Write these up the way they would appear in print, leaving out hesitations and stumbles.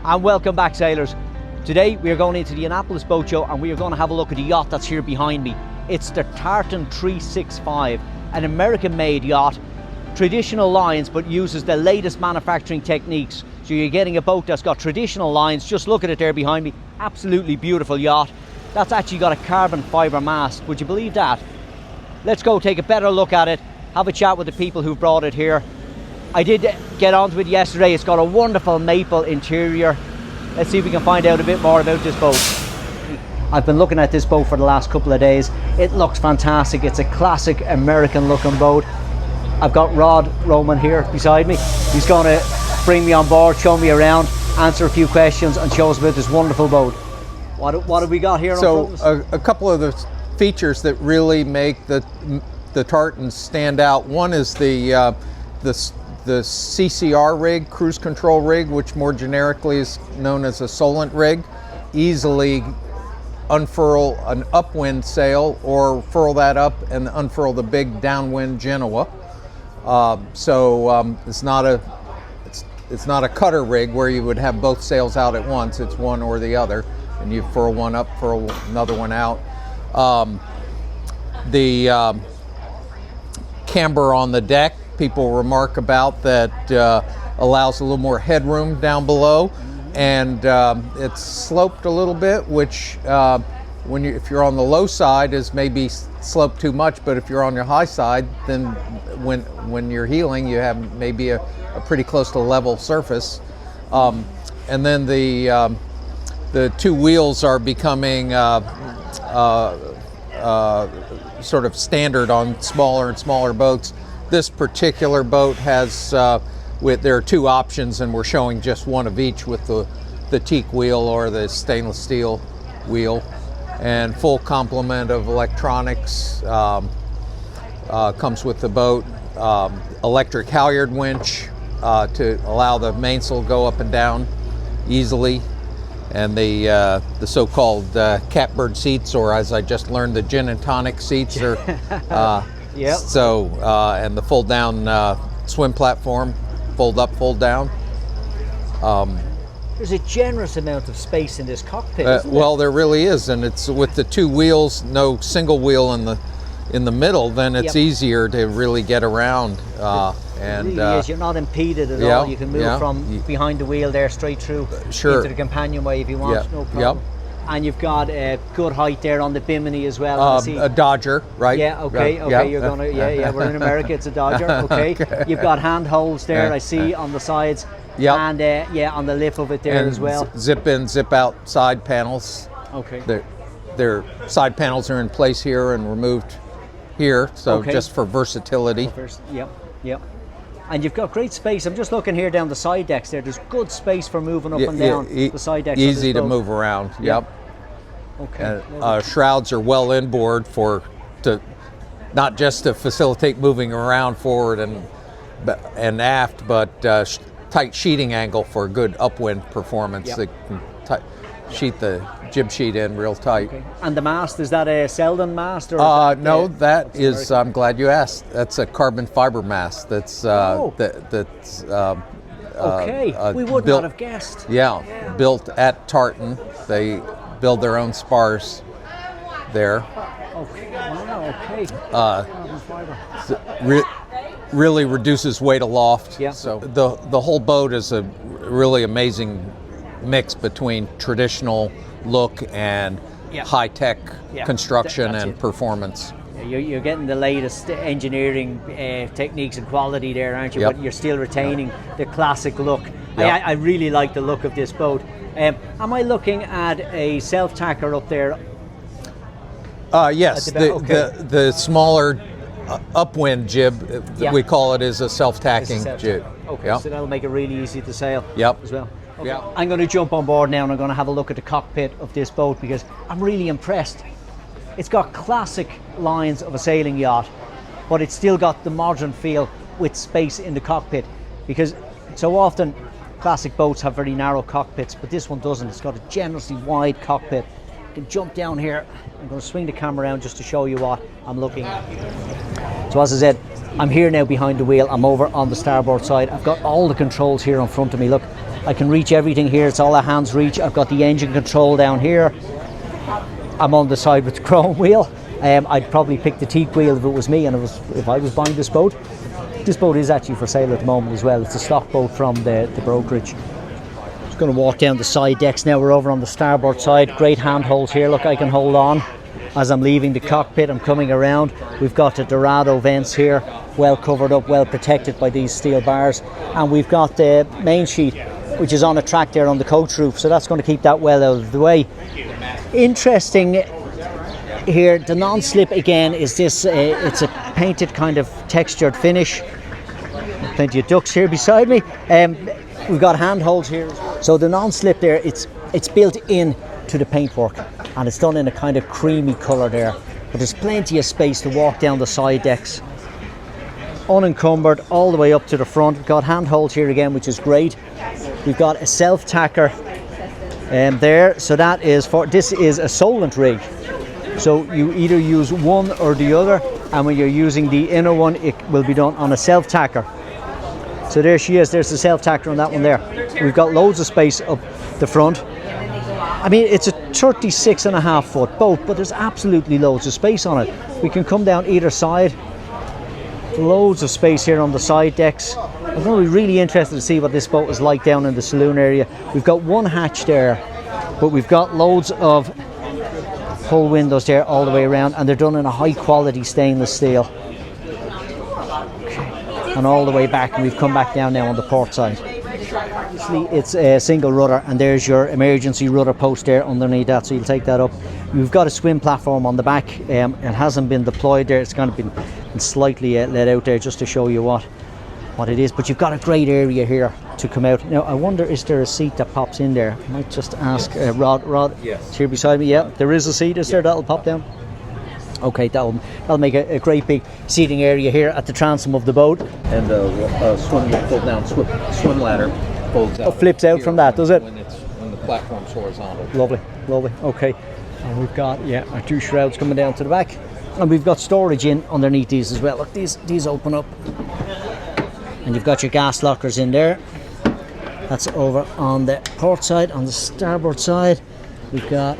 And welcome back, sailors. Today we are going into the Annapolis boat show and we are going to have a look at the yacht that's here behind me. It's the Tartan 365, an American-made yacht, traditional lines but uses the latest manufacturing techniques. So you're getting a boat that's got traditional lines. Just look at it there behind me. Absolutely beautiful yacht. That's actually got a carbon fibre mast. Would you believe that? Let's go take a better look at it, have a chat with the people who brought it here. I did get onto it yesterday. It's got a wonderful maple interior. Let's see if we can find out a bit more about this boat. I've been looking at this boat for the last couple of days. It looks fantastic. It's a classic American looking boat. I've got Rod Rowan here beside me. He's going to bring me on board, show me around, answer a few questions and show us about this wonderful boat. What have we got here? So a couple of the features that really make the Tartans stand out. One is the CCR rig, cruise control rig, which more generically is known as a Solent rig. Easily unfurl an upwind sail or furl that up and unfurl the big downwind Genoa. It's not a cutter rig where you would have both sails out at once. It's one or the other, and you furl one up, furl another one out. The camber on the deck, people remark about that, allows a little more headroom down below, and it's sloped a little bit, which if you're on the low side is maybe sloped too much, but if you're on your high side, then when you're heeling you have maybe a pretty close to level surface. And then the two wheels are becoming sort of standard on smaller and smaller boats. This particular boat has, there are two options, and we're showing just one of each with the teak wheel or the stainless steel wheel. And full complement of electronics comes with the boat. Electric halyard winch to allow the mainsail to go up and down easily. And the so-called catbird seats, or as I just learned, the gin and tonic seats are yep. And the fold down swim platform, fold up, fold down. There's a generous amount of space in this cockpit, isn't well, there really is, and it's with the two wheels, no single wheel in the middle, then it's easier to really get around. It really is. You're not impeded at all. You can move from behind the wheel there straight through into the companionway if you want, no problem. And you've got a good height there on the bimini as well. A Dodger, right? Yeah, okay, you're gonna, we're in America, it's a Dodger, okay. You've got handholds there, I see, on the sides. And on the lip of it there as well. Zip in, zip out side panels. Okay. Their side panels are in place here and removed here, so just for versatility. Yep. And you've got great space. I'm just looking here down the side decks there. There's good space for moving up and down the side decks. Easy to move around. Yep. Okay. Shrouds are well inboard not just to facilitate moving around forward and aft, but tight sheeting angle for good upwind performance. They can sheet the jib sheet in real tight. Okay. And the mast, is that a Selden mast? Or no, that is, I'm glad you asked. That's a carbon fiber mast. That's we would not have guessed. Built at Tartan. They build their own spars there. Really reduces weight aloft. So the whole boat is a really amazing mix between traditional look and high-tech construction and performance. You're getting the latest engineering techniques and quality there, aren't you? But you're still retaining the classic look. I really like the look of this boat. Am I looking at a self-tacker up there? Yes, the smaller upwind jib, we call it, is a self-tacking jib. Okay, so that'll make it really easy to sail as well. Okay. I'm going to jump on board now and I'm going to have a look at the cockpit of this boat because I'm really impressed. It's got classic lines of a sailing yacht, but it's still got the modern feel with space in the cockpit, because so often classic boats have very narrow cockpits, but this one doesn't. It's got a generously wide cockpit. You can jump down here. I'm going to swing the camera around just to show you what I'm looking at. So as I said, I'm here now behind the wheel. I'm over on the starboard side. I've got all the controls here in front of me. Look, I can reach everything here. It's all a hand's reach. I've got the engine control down here. I'm on the side with the chrome wheel. I'd probably pick the teak wheel if it was me and if I was buying this boat. This boat is actually for sale at the moment as well. It's a stock boat from the brokerage. Just going to walk down the side decks now. We're over on the starboard side. Great handholds here. Look, I can hold on as I'm leaving the cockpit. I'm coming around. We've got the Dorado vents here, well covered up, well protected by these steel bars. And we've got the main sheet, which is on a track there on the coach roof. So that's going to keep that well out of the way. Interesting here, the non-slip again is this, it's a painted kind of textured finish. Plenty of ducks here beside me. We've got handholds here. So the non-slip there, it's built in to the paintwork and it's done in a kind of creamy colour there. But there's plenty of space to walk down the side decks. Unencumbered all the way up to the front. We've got handholds here again, which is great. We've got a self-tacker there. So that is this is a solvent rig. So you either use one or the other, and when you're using the inner one, it will be done on a self-tacker. So there she is, there's the self-tacker on that one there. We've got loads of space up the front. I mean, it's a 36.5 foot boat, but there's absolutely loads of space on it. We can come down either side. Loads of space here on the side decks. I'm going to be really interested to see what this boat is like down in the saloon area. We've got one hatch there, but we've got loads of hull windows there all the way around, and they're done in a high quality stainless steel. And all the way back, and we've come back down now on the port side. Obviously it's a single rudder, and there's your emergency rudder post there underneath that, so you'll take that up. We've got a swim platform on the back. It hasn't been deployed there, it's kind of been slightly let out there just to show you what it is, but you've got a great area here to come out. Now I wonder, is there a seat that pops in there? I might just ask Rod. Yes. Here beside me. Yeah, there is a seat, is there, that'll pop down? Okay, that'll make a great big seating area here at the transom of the boat. And the fold down swim ladder folds out. Oh, flips out from that, does it? When the platform's horizontal. Lovely. Okay, and we've got our two shrouds coming down to the back, and we've got storage in underneath these as well. Look, these open up, and you've got your gas lockers in there. That's over on the port side. On the starboard side, we've got.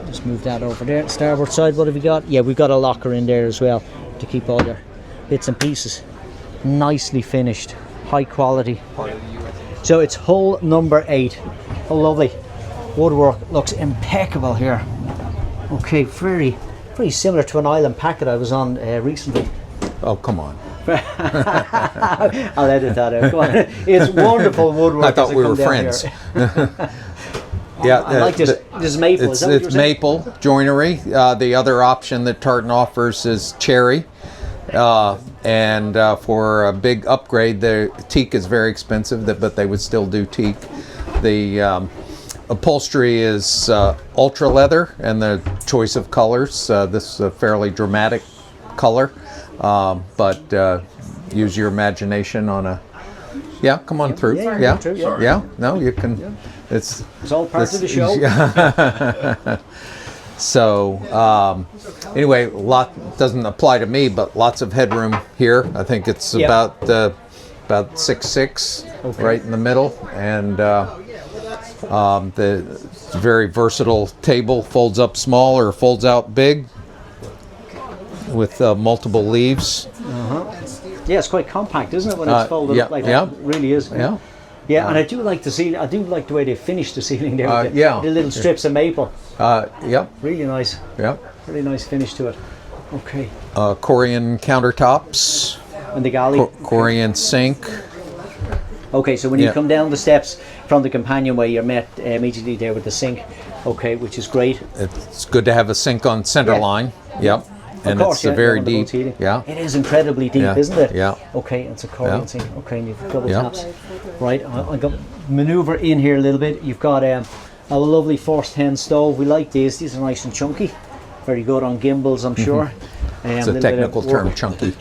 Just move that over there. Starboard side, what have we got? Yeah, we've got a locker in there as well to keep all your bits and pieces. Nicely finished, high quality. So it's hull number 8. Oh, lovely. Woodwork looks impeccable here. Okay, very similar to an island packet I was on recently. Oh, come on. I'll edit that out. Come on. It's wonderful woodwork. I thought we were friends. Yeah, I like this. This is maple. It's maple joinery. The other option that Tartan offers is cherry. And for a big upgrade, the teak is very expensive, but they would still do teak. The upholstery is ultra leather, and the choice of colors. This is a fairly dramatic color, but use your imagination on a. Yeah, come on through. Yeah. No, you can. Yeah. It's all part of the show. So anyway, doesn't apply to me, but lots of headroom here. I think it's about 6'6", okay, right in the middle, and the very versatile table folds up small or folds out big with multiple leaves. Yeah, it's quite compact, isn't it, when it's folded up like that? It really is. Yeah, and I do like the ceiling. I do like the way they finished the ceiling there with the little strips of maple. Really nice. Really nice finish to it. Okay. Corian countertops. And the galley. Corian sink. Okay, so when you come down the steps from the companionway, you're met immediately there with the sink. Okay, which is great. It's good to have a sink on center line. Yep. And of course, it's very deep. It is incredibly deep, isn't it? Yeah. Okay, it's a Corian sink. Okay, and you've double taps. Right, I'm going to maneuver in here a little bit. You've got a lovely forced hen stove. We like these. These are nice and chunky. Very good on gimbals, I'm sure. It's a technical term, chunky.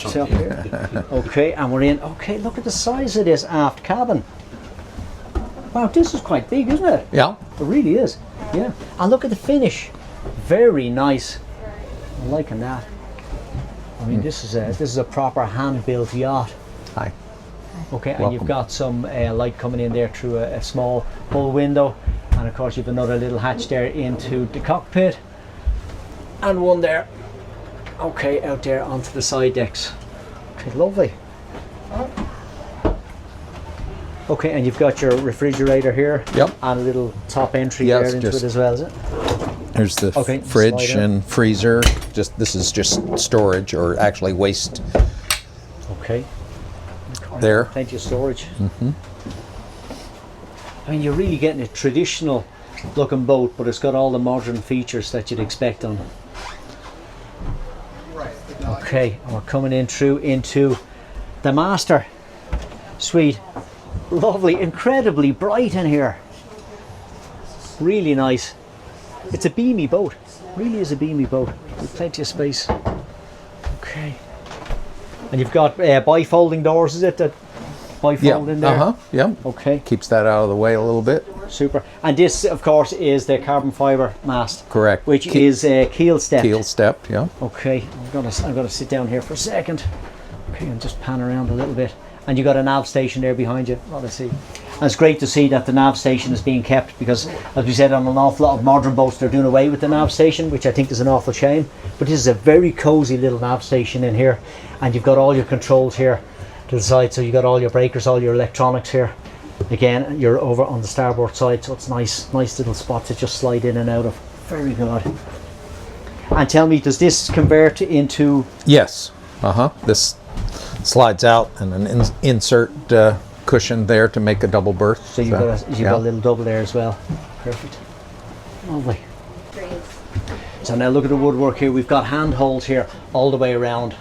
Okay, and we're in. Okay, look at the size of this aft cabin. Wow, this is quite big, isn't it? Yeah. It really is. Yeah. And look at the finish. Very nice. I'm liking that. I mean, this is a proper hand-built yacht. Hi. Okay, and Welcome. you've got some light coming in there through a small hull window, and of course you've another little hatch there into the cockpit, and one there. Okay, out there onto the side decks. Okay, lovely. Okay, and you've got your refrigerator here. Yep. And a little top entry Yeah, there it's into just- it as well, is it? There's the Okay, fridge slide in. and freezer. This is just storage, or actually waste Okay. there. Plenty of storage. I mean, you're really getting a traditional looking boat, but it's got all the modern features that you'd expect on. Okay, and we're coming in through into the master suite. Lovely, incredibly bright in here. Really nice. It's a beamy boat. Really is a beamy boat with plenty of space. Okay. And you've got bifolding doors, is it? That bifold in there? Yeah. Okay, Keeps that out of the way a little bit. super. And this, of course, is the carbon fiber mast. Correct. Which is keel step. Keel step, yeah. Okay, I'm gonna sit down here for a second. Okay, and just pan around a little bit. And you got a nav station there behind you. What I see. And it's great to see that the nav station is being kept, because, as we said, on an awful lot of modern boats, they're doing away with the nav station, which I think is an awful shame. But this is a very cozy little nav station in here, and you've got all your controls here to the side. So you got all your breakers, all your electronics here. Again, you're over on the starboard side, so it's nice little spot to just slide in and out of. Very good. And tell me, does this convert into? Yes. This slides out, and an insert cushion there to make a double berth. So you've got a little double there as well. Perfect. Lovely. So now look at the woodwork here. We've got handholds here all the way around.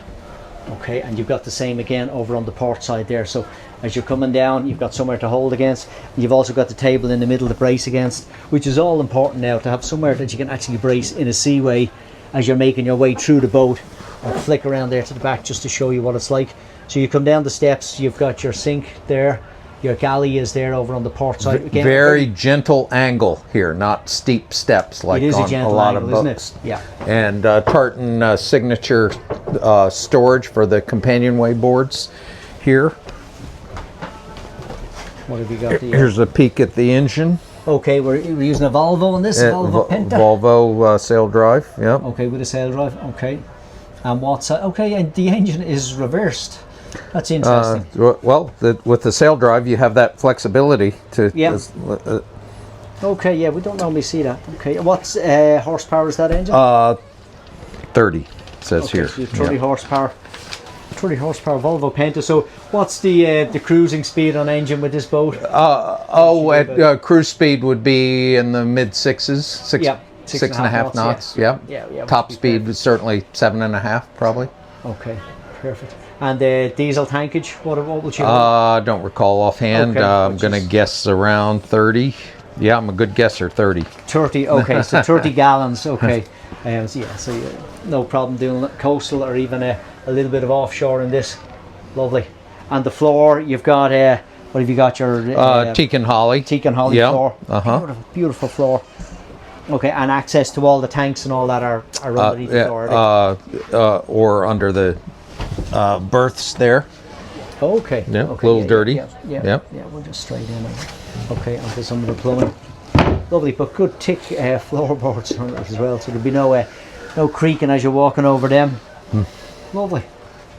Okay, and you've got the same again over on the port side there. So as you're coming down, you've got somewhere to hold against. And you've also got the table in the middle to brace against, which is all important now, to have somewhere that you can actually brace in a seaway as you're making your way through the boat. I'll flick around there to the back just to show you what it's like. So you come down the steps, you've got your sink there, your galley is there over on the port side. Again, very gentle angle here, not steep steps like it is on a gentle lot angle, of isn't boats. it? Yeah. And Tartan signature storage for the companionway boards here. What have you got there? Here's a peek at the engine. Okay, we're using a Volvo on this, Volvo Penta. Volvo sail drive, yeah. Okay, with a sail drive, okay. And what's okay, and the engine is reversed. That's interesting. Well, with the sail drive, you have that flexibility to. Yeah. Okay, yeah, we don't normally see that. Okay, what's horsepower is that engine? 30 says okay, here. So 30 horsepower. 30 horsepower Volvo Penta. So what's the cruising speed on engine with this boat? At cruise speed would be in the mid sixes, six and a half knots. Yeah. Top speed was certainly 7.5, probably. Okay, perfect. And the diesel tankage, what would you have? Don't recall offhand. Okay, I'm going to guess around 30. Yeah, I'm a good guesser, 30. 30, okay, so 30 gallons, okay. So no problem doing coastal or even a little bit of offshore in this. Lovely. And the floor, you've got, what have you got? Your teak and holly. Teak and holly floor. Beautiful floor. Okay, and access to all the tanks and all that are underneath the floor. Or under the berths there. Okay. Yeah, okay, a little dirty. Yeah, we'll just straight in. Okay, onto some of the plumbing. Lovely, but good thick floorboards on it as well, so there'll be no creaking as you're walking over them. Lovely.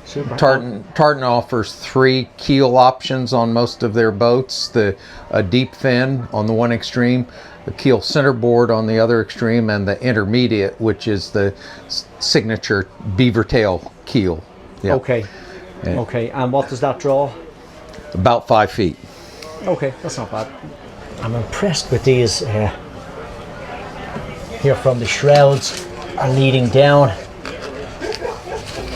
Super. Tartan offers 3 keel options on most of their boats. A deep fin on the one extreme, the keel centerboard on the other extreme, and the intermediate, which is the signature beaver tail keel. Yeah. Okay. Okay, and what does that draw? About 5 feet. Okay, that's not bad. I'm impressed with these here from the shrouds are leading down.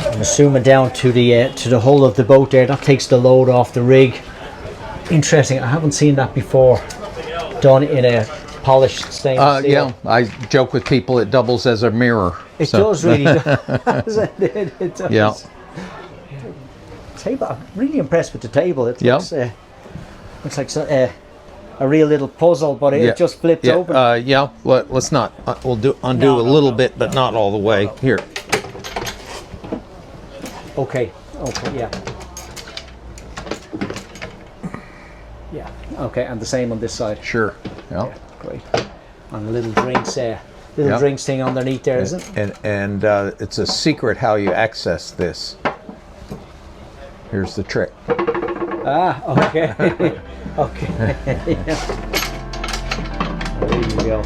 I'm assuming down to the hull of the boat there. That takes the load off the rig. Interesting. I haven't seen that before done in a polished stainless steel. Yeah, I joke with people it doubles as a mirror. It does really. It does. Yeah. Table. I'm really impressed with the table. It looks like a real little puzzle, but it just flips open. Let's not. We'll undo a little bit, but not all the way. Here. Okay, yeah. Yeah. Okay, and the same on this side. Sure. Yeah. Yeah, great. And a little drinks, Yep. drinks thing underneath there, is it? And it's a secret how you access this. Here's the trick. Ah, okay. Okay. Yeah. There you go.